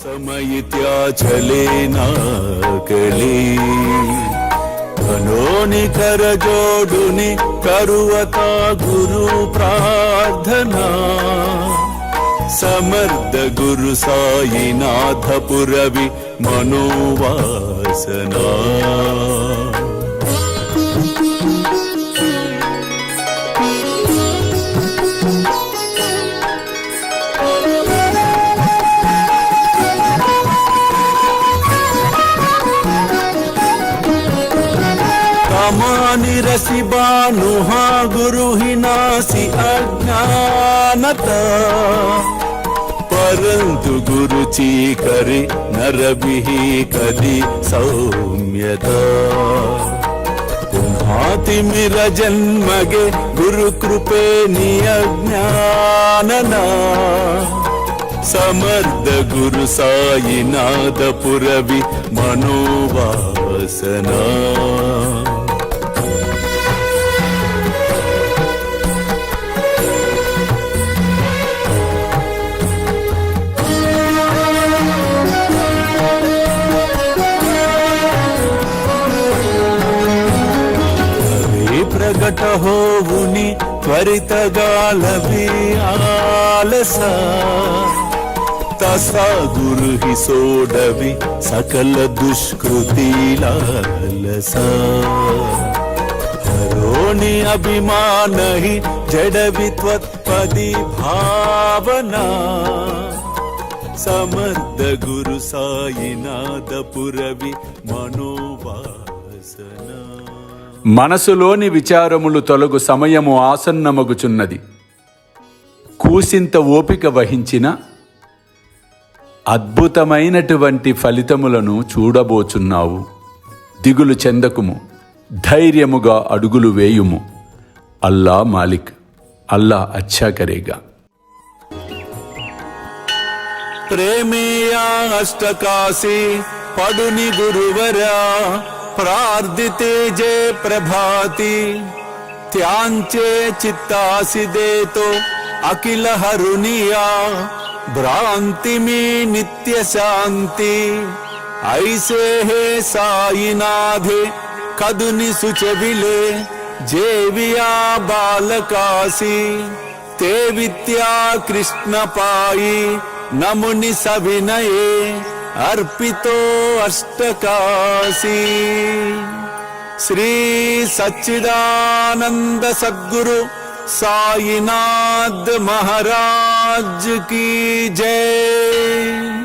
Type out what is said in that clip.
समयित्या चले नाकली धनोनि कर जोडुनि करुवता गुरु प्रार्थना समर्थ गुरु साईनाथ पुरवि मनोवासना कामानि रसि बानुहा गुरु ही नासी अज्ञानता परंतु गुरु ची करे नर बिहि कदी सौम्यता तुम्हाति मिर जन्मगे गुरु कृपे नियज्ञानना समर्थ गुरु साईनाथ पुरवि मनोवासना प्रगट होवुनि त्वरितगालभि आलसा तसा गुरु ही सोडवि सकल दुष्कृति लालसा हरोनि अभिमान ही जडवि त्वत्पदि भावना समर्थ गुरु साईनाथ पुरवि मनोवासना మనసులోని విచారములు తొలగు సమయము ఆసన్నమగుచున్నది. కూసింత ఓపిక వహించిన అద్భుతమైనటువంటి ఫలితములను చూడబోచున్నావు. దిగులు చెందకుము, ధైర్యముగా అడుగులు వేయుము. అల్లా మాలిక్, అల్లా అచ్చా కరేగా. ప్రేమేయా అష్టకాశి పడుని గురువరా प्रार्थिते जय प्रभाति त्यांचे चित्तासि देतो अखिल हरुनिया भ्रांति में नित्य शांति ऐसे है साईनाथे कदुनि सुचविले जेविया बालकासी ते विद्या कृष्ण पाई नमुनि सविनये अर्पितो अष्टकाशी श्री सच्चिदानंद सद्गुरु साईनाथ महाराज की जय।